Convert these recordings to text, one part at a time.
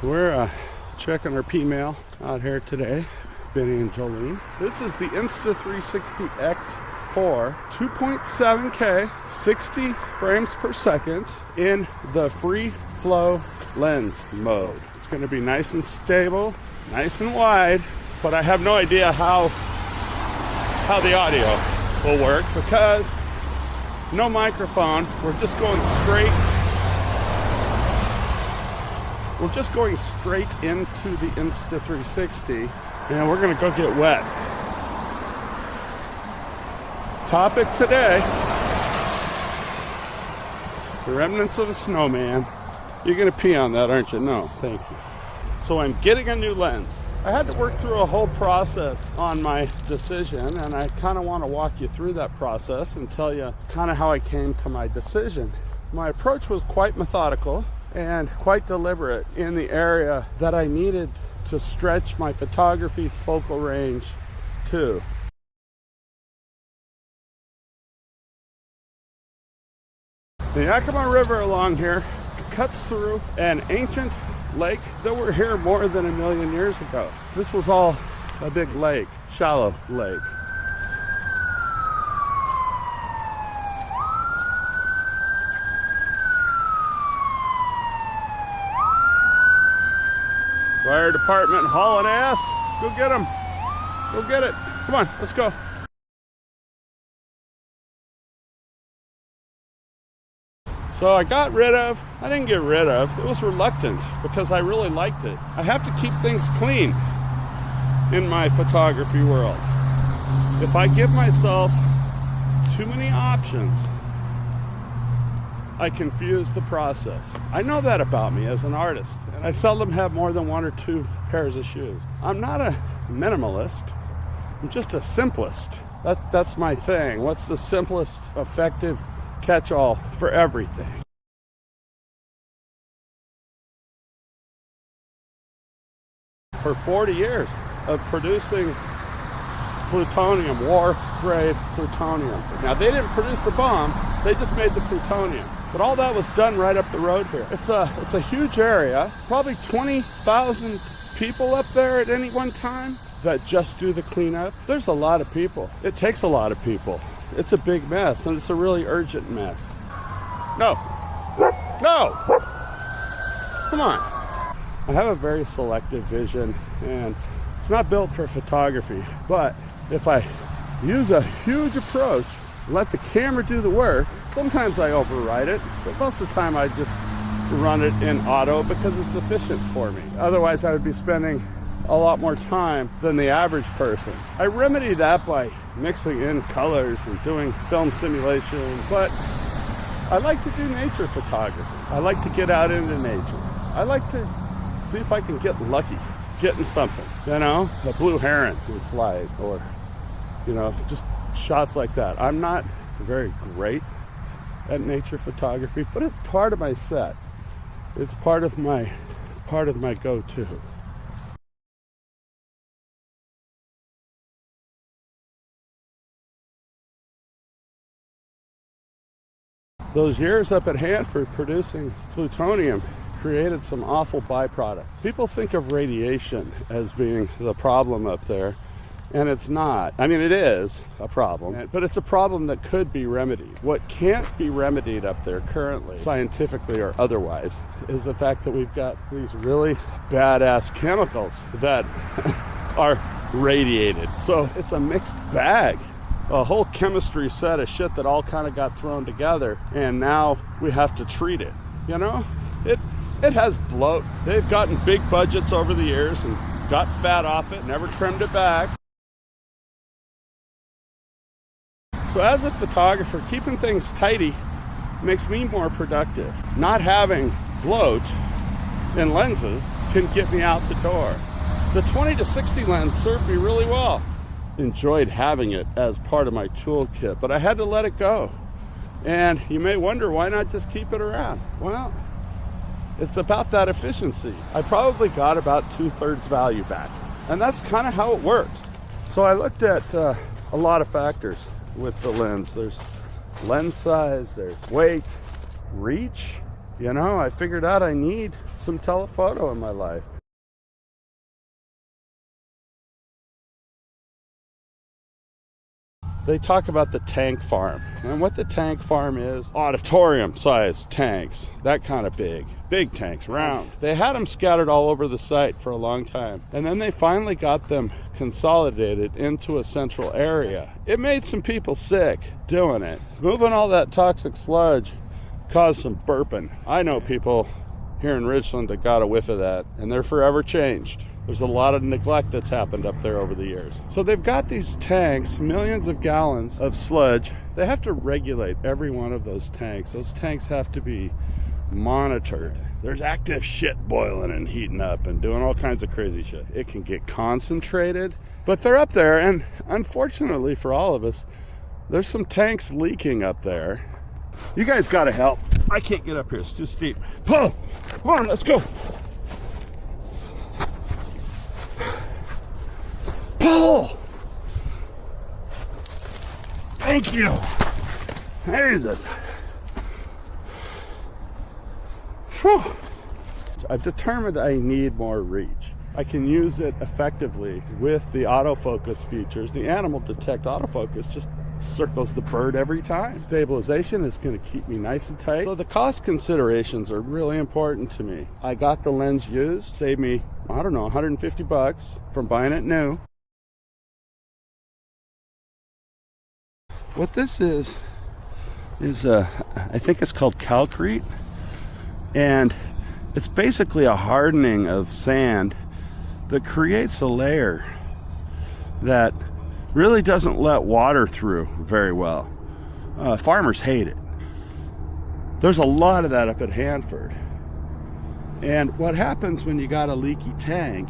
We're checking our P-mail out here today, Benny and Jolene. This is the Insta360X4 2.7K 60 frames per second in the free flow lens mode. It's going to be nice and stable, nice and wide, but I have no idea how the audio will work because no microphone. We're just going straight into the Insta360 and we're gonna go get wet. Topic today, the remnants of a snowman. You're gonna pee on that, aren't you? No, thank you. So I'm getting a new lens. I had to work through a whole process on my decision, and I kind of want to walk you through that process and tell you kind of how I came to my decision. My approach was quite methodical and quite deliberate in the area that I needed to stretch my photography focal range to. The Yakima River along here cuts through an ancient lake that were here more than 1 million years ago. This was all a big lake, shallow lake. Fire department hauling ass. Go get them. Go get it. Come on, let's go. So I didn't get rid of, it was reluctant because I really liked it. I have to keep things clean in my photography world. If I give myself too many options, I confuse the process. I know that about me as an artist, and I seldom have more than 1 or 2 pairs of shoes. I'm not a minimalist, I'm just a simplist. That's my thing. What's the simplest, effective catch-all for everything? For 40 years of producing plutonium, war-grade plutonium. Now, they didn't produce the bomb, they just made the plutonium. But all that was done right up the road here. It's a huge area, probably 20,000 people up there at any one time that just do the cleanup. There's a lot of people. It takes a lot of people. It's a big mess, and it's a really urgent mess. No. No! Come on. I have a very selective vision, and it's not built for photography. But if I use a huge approach, let the camera do the work, sometimes I override it, but most of the time I just run it in auto because it's efficient for me. Otherwise, I would be spending a lot more time than the average person. I remedy that by mixing in colors and doing film simulation, but I like to do nature photography. I like to get out into nature. I like to see if I can get lucky, getting something, a blue heron would fly, or, just shots like that. I'm not very great at nature photography, but it's part of my set. It's part of my go-to. Those years up at Hanford producing plutonium created some awful byproducts. People think of radiation as being the problem up there, and it's not. I mean, it is a problem, but it's a problem that could be remedied. What can't be remedied up there currently, scientifically or otherwise, is the fact that we've got these really badass chemicals that are radiated. So it's a mixed bag. A whole chemistry set of shit that all kind of got thrown together, and now we have to treat it. It has bloat. They've gotten big budgets over the years and got fat off it, never trimmed it back. So as a photographer, keeping things tidy makes me more productive. Not having bloat in lenses can get me out the door. The 20-60 lens served me really well. Enjoyed having it as part of my toolkit, but I had to let it go. And you may wonder, why not just keep it around? Well, it's about that efficiency. I probably got about 2/3 value back, and that's kind of how it works. So I looked at a lot of factors with the lens. There's lens size, there's weight, reach. I figured out I need some telephoto in my life. They talk about the tank farm, and what the tank farm is, auditorium-sized tanks, that kind of big tanks, round. They had them scattered all over the site for a long time, and then they finally got them consolidated into a central area. It made some people sick doing it. Moving all that toxic sludge caused some burping. I know people here in Richland that got a whiff of that, and they're forever changed. There's a lot of neglect that's happened up there over the years. So they've got these tanks, millions of gallons of sludge. They have to regulate every one of those tanks. Those tanks have to be monitored. There's active shit boiling and heating up and doing all kinds of crazy shit. It can get concentrated, but they're up there, and unfortunately for all of us, there's some tanks leaking up there. You guys gotta help. I can't get up here, it's too steep. Pull! Come on, let's go. Pull! Thank you. There's it. Whew. I've determined I need more reach. I can use it effectively with the autofocus features. The animal detect autofocus just circles the bird every time. Stabilization is going to keep me nice and tight. So the cost considerations are really important to me. I got the lens used, saved me, I don't know, $150 from buying it new. What this is I think it's called calcrete, and it's basically a hardening of sand that creates a layer that really doesn't let water through very well. Farmers hate it. There's a lot of that up at Hanford. And what happens when you got a leaky tank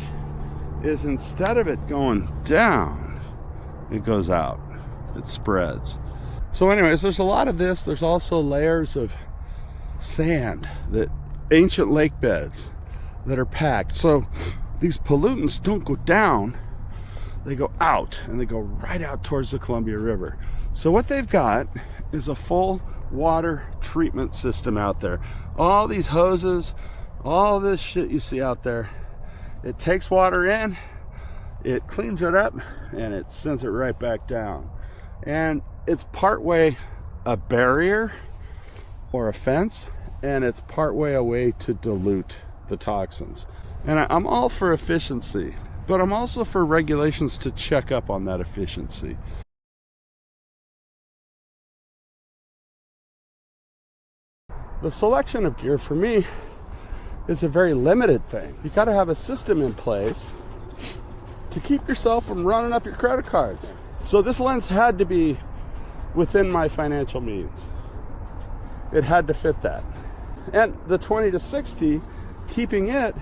is instead of it going down, it goes out. It spreads. So anyways, there's a lot of this. There's also layers of sand, that ancient lake beds that are packed. So these pollutants don't go down, they go out, and they go right out towards the Columbia River. So what they've got is a full water treatment system out there. All these hoses, all this shit you see out there, it takes water in, it cleans it up, and it sends it right back down. And it's partway a barrier or a fence, and it's partway a way to dilute the toxins. And I'm all for efficiency, but I'm also for regulations to check up on that efficiency. The selection of gear for me is a very limited thing. You got to have a system in place to keep yourself from running up your credit cards. So this lens had to be within my financial means. It had to fit that. And the 20 to 60, keeping it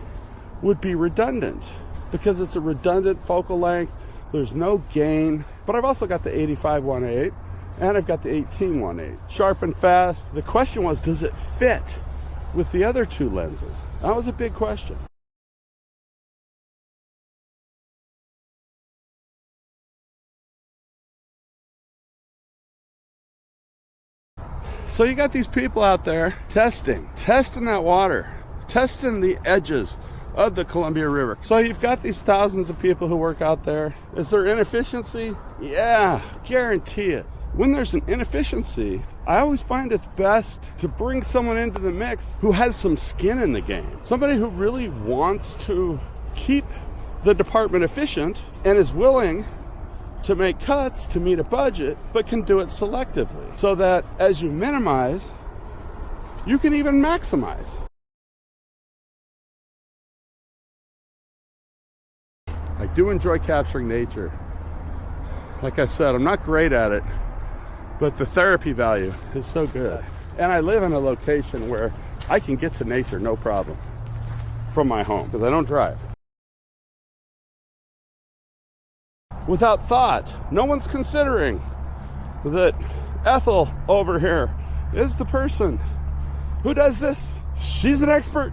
would be redundant because it's a redundant focal length. There's no gain. But I've also got the 85-1.8 and I've got the 18-1.8. Sharp and fast. The question was, does it fit with the other two lenses? That was a big question. So you got these people out there testing that water, testing the edges of the Columbia River. So you've got these thousands of people who work out there. Is there inefficiency? Yeah, guarantee it. When there's an inefficiency, I always find it's best to bring someone into the mix who has some skin in the game. Somebody who really wants to keep the department efficient and is willing to make cuts to meet a budget, but can do it selectively so that as you minimize, you can even maximize. I do enjoy capturing nature. Like I said, I'm not great at it, but the therapy value is so good. And I live in a location where I can get to nature no problem from my home because I don't drive. Without thought, no one's considering that Ethel over here is the person who does this. She's an expert.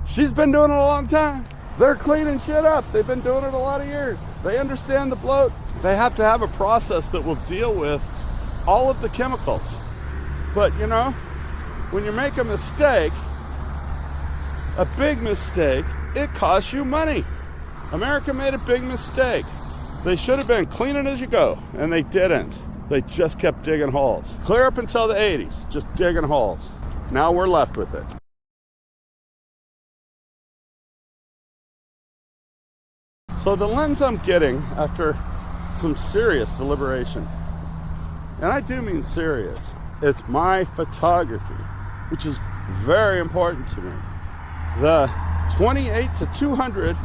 She's been doing it a long time. They're cleaning shit up. They've been doing it a lot of years. They understand the bloat. They have to have a process that will deal with all of the chemicals. But you know, when you make a mistake, a big mistake. It costs you money. America made a big mistake. They should have been clean it as you go, and they didn't. They just kept digging holes. Clear up until the 80s, just digging holes. Now we're left with it. So the lens I'm getting after some serious deliberation, and I do mean serious, it's my photography, which is very important to me. The 28 to 200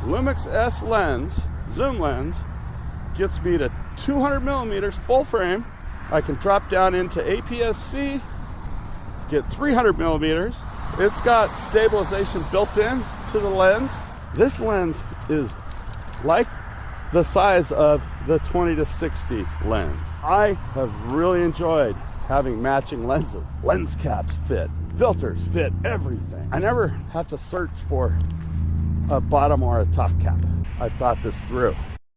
LUMIX S lens, zoom lens, gets me to 200 millimeters full frame. I can drop down into APS-C, get 300 millimeters. It's got stabilization built in to the lens. This lens is like the size of the 20 to 60 lens. I have really enjoyed having matching lenses. Lens caps fit, filters fit, everything. I never have to search for a bottom or a top cap. I thought this through.